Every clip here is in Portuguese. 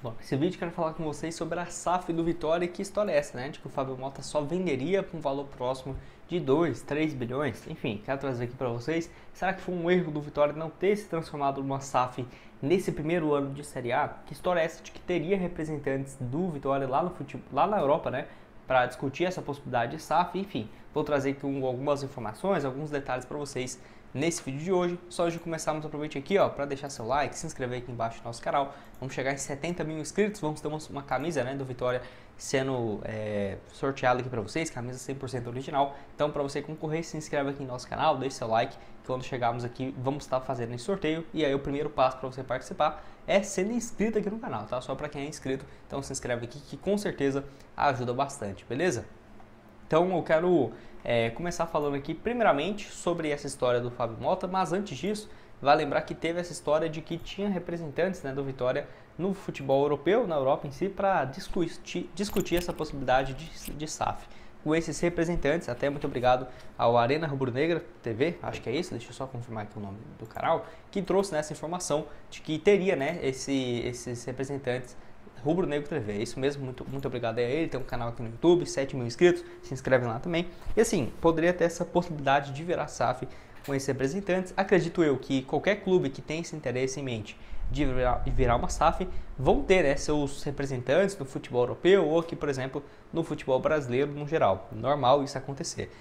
Bom, esse vídeo eu quero falar com vocês sobre a SAF do Vitória e que história é essa, né? De que o Fábio Mota só venderia por um valor próximo de 2, 3 bilhões. Enfim, quero trazer aqui para vocês. Será que foi um erro do Vitória não ter se transformado numa SAF nesse primeiro ano de Série A? Que história é essa de que teria representantes do Vitória lá no futebol, lá na Europa, né? Para discutir essa possibilidade de SAF? Enfim, vou trazer aqui algumas informações, alguns detalhes para vocês nesse vídeo de hoje. Só antes de começarmos, aproveite aqui para deixar seu like, se inscrever aqui embaixo no nosso canal. Vamos chegar em 70 mil inscritos, vamos ter uma camisa, né, do Vitória sendo sorteada aqui para vocês, camisa 100% original. Então, para você concorrer, se inscreve aqui no nosso canal, deixe seu like, que quando chegarmos aqui vamos estar fazendo esse sorteio. E aí o primeiro passo para você participar é sendo inscrito aqui no canal, tá? Só para quem é inscrito, então se inscreve aqui que com certeza ajuda bastante, beleza? Então eu quero começar falando aqui primeiramente sobre essa história do Fábio Mota, mas antes disso, vale lembrar que teve essa história de que tinha representantes, né, do Vitória no futebol europeu, na Europa em si, para discutir essa possibilidade de SAF. Com esses representantes, até muito obrigado ao Arena Rubro-Negra TV, acho que é isso, deixa eu só confirmar aqui o nome do canal, que trouxe nessa informação de que teria, né, esses representantes Rubro Negro TV, é isso mesmo, muito obrigado a ele, tem um canal aqui no YouTube, 7 mil inscritos, se inscrevem lá também. E assim, poderia ter essa possibilidade de virar SAF com esses representantes. Acredito eu que qualquer clube que tenha esse interesse em mente de virar uma SAF, vão ter, né, seus representantes no futebol europeu ou aqui, por exemplo, no futebol brasileiro no geral. Normal isso acontecer.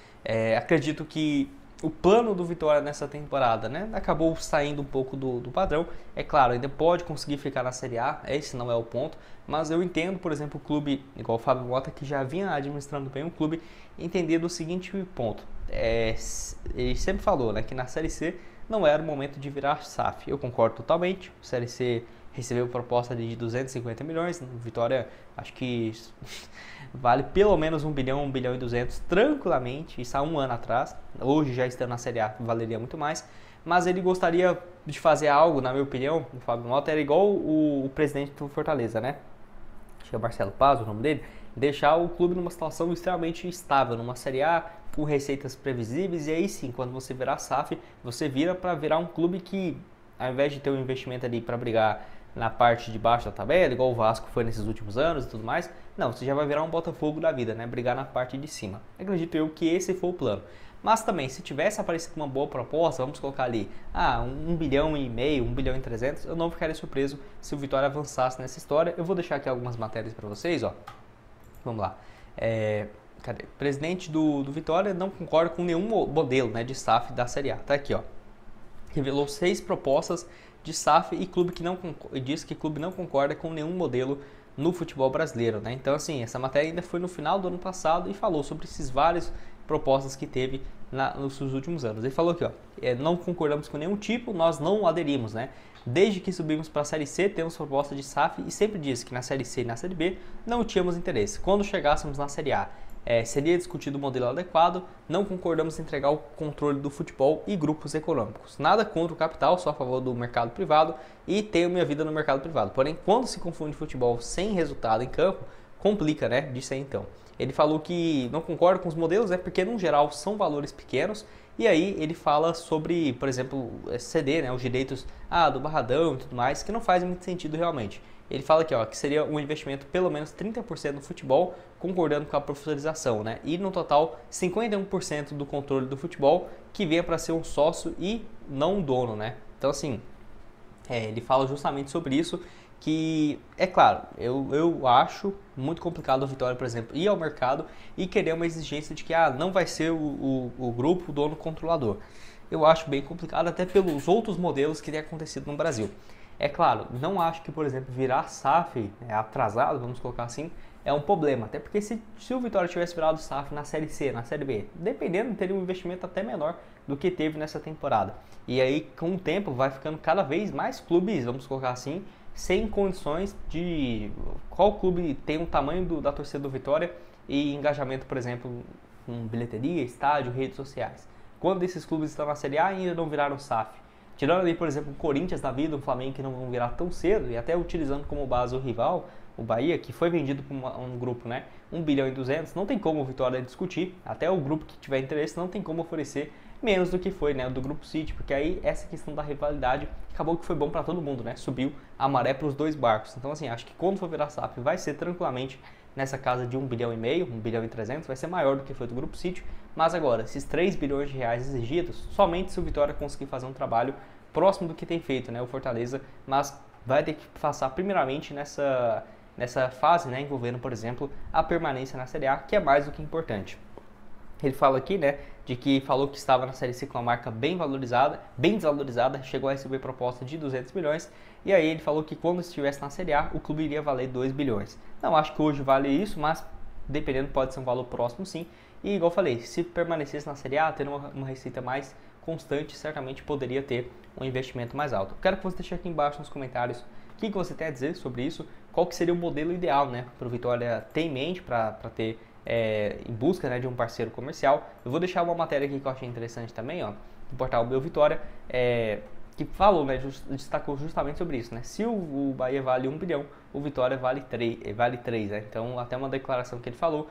Acredito que o plano do Vitória nessa temporada, né, acabou saindo um pouco do padrão. É claro, ainda pode conseguir ficar na Série A, esse não é o ponto, mas eu entendo, por exemplo, o clube, igual o Fábio Mota, que já vinha administrando bem o clube, entender do seguinte ponto. Ele sempre falou, né, que na Série C não era o momento de virar SAF. Eu concordo totalmente, a Série C recebeu proposta de 250 milhões, Vitória acho que vale pelo menos 1 bilhão, 1 bilhão e 200 tranquilamente, isso há um ano atrás. Hoje, já estando na Série A, valeria muito mais, mas ele gostaria de fazer algo, na minha opinião, o Fábio Mota era igual o presidente do Fortaleza, né? Acho que é Marcelo Paz o nome dele, deixar o clube numa situação extremamente estável, numa Série A, com receitas previsíveis, e aí sim, quando você virar SAF, você vira para virar um clube que, ao invés de ter um investimento ali para brigar na parte de baixo da tabela, igual o Vasco foi nesses últimos anos e tudo mais, não, você já vai virar um Botafogo da vida, né? Brigar na parte de cima. Acredito eu que esse foi o plano. Mas também, se tivesse aparecido uma boa proposta, vamos colocar ali, 1 bilhão e meio, 1 bilhão e 300, eu não ficaria surpreso se o Vitória avançasse nessa história. Eu vou deixar aqui algumas matérias para vocês, ó. Vamos lá. Cadê? O presidente do Vitória não concorda com nenhum modelo, né, de SAF da Série A. Tá aqui, ó. Revelou 6 propostas de SAF e diz que o clube não concorda com nenhum modelo no futebol brasileiro, né? Então, assim, essa matéria ainda foi no final do ano passado e falou sobre esses várias propostas que teve nos últimos anos. Ele falou aqui, ó, não concordamos com nenhum tipo, nós não aderimos, né? Desde que subimos para a Série C, temos proposta de SAF e sempre disse que na Série C e na Série B não tínhamos interesse. Quando chegássemos na Série A, seria discutido o modelo adequado, não concordamos em entregar o controle do futebol e grupos econômicos. Nada contra o capital, só a favor do mercado privado e tenho minha vida no mercado privado. Porém, quando se confunde futebol sem resultado em campo, complica, né? Disse aí então. Ele falou que não concorda com os modelos, porque no geral são valores pequenos. E aí ele fala sobre, por exemplo, ceder, né, os direitos do Barradão e tudo mais, que não faz muito sentido realmente. Ele fala aqui, ó, que seria um investimento pelo menos 30% no futebol, concordando com a profissionalização, né? E no total 51% do controle do futebol, que venha para ser um sócio e não um dono, né? Então assim, ele fala justamente sobre isso, que é claro, eu acho muito complicado o Vitória, por exemplo, ir ao mercado e querer uma exigência de que não vai ser o grupo, o dono controlador. Eu acho bem complicado, até pelos outros modelos que têm acontecido no Brasil. É claro, não acho que, por exemplo, virar SAF atrasado, vamos colocar assim, é um problema. Até porque se o Vitória tivesse virado SAF na Série C, na Série B, dependendo, teria um investimento até menor do que teve nessa temporada. E aí, com o tempo, vai ficando cada vez mais clubes, vamos colocar assim, sem condições de... Qual clube tem o tamanho da torcida do Vitória e engajamento, por exemplo, com bilheteria, estádio, redes sociais. Quando esses clubes estão na Série A ainda não viraram SAF. Tirando ali, por exemplo, o Corinthians da vida, o Flamengo, que não vão virar tão cedo, e até utilizando como base o rival, o Bahia, que foi vendido para um grupo, né, 1 bilhão e 200, não tem como o Vitória discutir, até o grupo que tiver interesse não tem como oferecer menos do que foi, né, o do Grupo City, porque aí essa questão da rivalidade acabou que foi bom para todo mundo, né, subiu a maré para os dois barcos. Então assim, acho que quando for virar SAF vai ser tranquilamente nessa casa de 1,5 bilhão, 1 bilhão e 300, vai ser maior do que foi do Grupo City, mas agora, esses 3 bilhões de reais exigidos, somente se o Vitória conseguir fazer um trabalho próximo do que tem feito, né, o Fortaleza, mas vai ter que passar primeiramente nessa fase, né, envolvendo, por exemplo, a permanência na Série A, que é mais do que importante. Ele fala aqui, né, de que falou que estava na Série C com uma marca bem valorizada, bem desvalorizada, chegou a receber proposta de 200 milhões, e aí ele falou que quando estivesse na Série A, o clube iria valer 2 bilhões. Não acho que hoje vale isso, mas dependendo pode ser um valor próximo sim, e igual eu falei, se permanecesse na Série A, tendo uma receita mais constante, certamente poderia ter um investimento mais alto. Quero que você deixe aqui embaixo nos comentários o que você tem a dizer sobre isso, qual que seria o modelo ideal, né, para o Vitória ter em mente, para ter em busca, né, de um parceiro comercial. Eu vou deixar uma matéria aqui que eu achei interessante também, ó, do portal Meu Vitória, que falou, né, destacou justamente sobre isso, né? Se o Bahia vale 1 bilhão, o Vitória vale 3, né? Então, até uma declaração que ele falou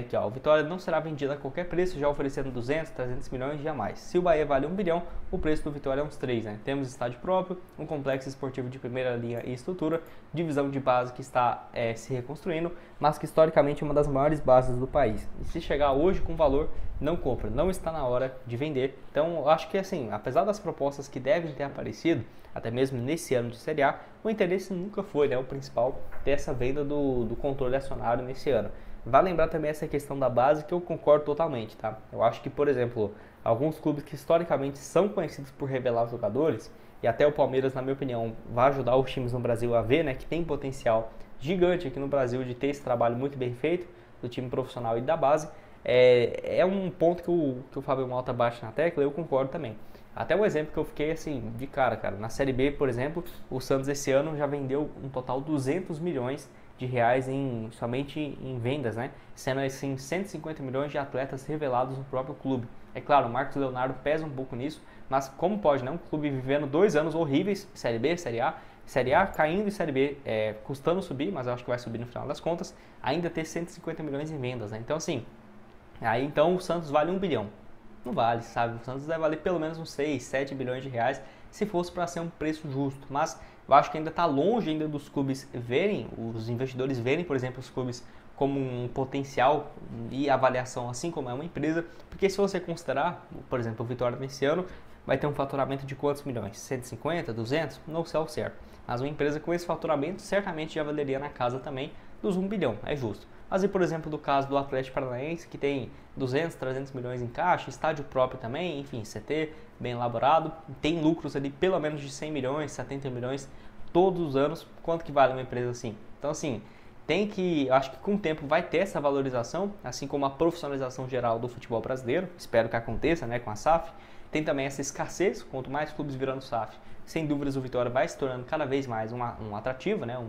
que ó, o Vitória não será vendido a qualquer preço, já oferecendo 200, 300 milhões, jamais. Se o Bahia vale 1 bilhão, o preço do Vitória é uns 3, né? Temos estádio próprio, um complexo esportivo de primeira linha e estrutura, divisão de base que está se reconstruindo, mas que historicamente é uma das maiores bases do país. E se chegar hoje com valor, não compra, não está na hora de vender. Então, eu acho que assim, apesar das propostas que devem ter aparecido, até mesmo nesse ano de Série A, o interesse nunca foi, né, o principal, ter essa venda do controle acionário nesse ano. Vale lembrar também essa questão da base, que eu concordo totalmente, tá? Eu acho que, por exemplo, alguns clubes que historicamente são conhecidos por revelar jogadores, e até o Palmeiras, na minha opinião, vai ajudar os times no Brasil a ver, né, que tem potencial gigante aqui no Brasil de ter esse trabalho muito bem feito, do time profissional e da base. É um ponto que o Fábio Malta bate na tecla, eu concordo também. Até um exemplo que eu fiquei assim, de cara, na Série B, por exemplo, o Santos esse ano já vendeu um total 200 milhões de reais somente em vendas, né? Sendo assim 150 milhões de atletas revelados no próprio clube. É claro, o Marcos Leonardo pesa um pouco nisso, mas como pode, né? Um clube vivendo 2 anos horríveis, Série B, Série A caindo e Série B custando subir, mas eu acho que vai subir no final das contas, ainda ter 150 milhões em vendas, né? Então assim, aí então o Santos vale 1 bilhão. Não vale, sabe? O Santos deve valer pelo menos uns 6, 7 bilhões de reais se fosse para ser um preço justo, mas eu acho que ainda está longe ainda dos clubes verem, os investidores verem, por exemplo, os clubes como um potencial e avaliação, assim como é uma empresa, porque se você considerar, por exemplo, o Vitória nesse ano vai ter um faturamento de quantos milhões? 150, 200? Não sei ao certo, mas uma empresa com esse faturamento certamente já valeria na casa também dos 1 bilhão, é justo. Mas e, por exemplo, do caso do Atlético Paranaense, que tem 200, 300 milhões em caixa, estádio próprio também, enfim, CT bem elaborado, tem lucros ali pelo menos de 100 milhões, 70 milhões todos os anos, quanto que vale uma empresa assim? Então, assim, eu acho que com o tempo vai ter essa valorização, assim como a profissionalização geral do futebol brasileiro, espero que aconteça, né, com a SAF. Tem também essa escassez, quanto mais clubes virando SAF, sem dúvidas o Vitória vai se tornando cada vez mais um atrativo, né,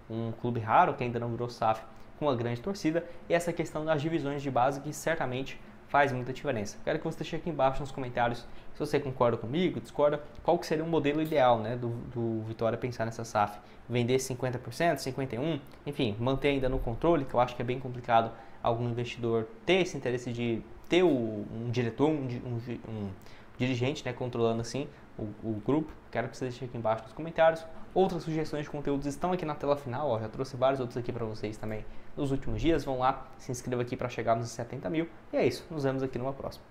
um clube raro que ainda não virou SAF, com uma grande torcida, e essa questão das divisões de base que certamente faz muita diferença. Quero que você deixe aqui embaixo nos comentários se você concorda comigo, discorda, qual que seria o modelo ideal, né, do Vitória pensar nessa SAF. Vender 50%, 51%, enfim, manter ainda no controle, que eu acho que é bem complicado algum investidor ter esse interesse de ter um diretor, um dirigente, né, controlando assim o grupo. Quero que você deixe aqui embaixo nos comentários. Outras sugestões de conteúdos estão aqui na tela final, ó, já trouxe vários outros aqui para vocês também nos últimos dias. Vão lá, se inscreva aqui para chegar nos 70 mil. E é isso, nos vemos aqui numa próxima.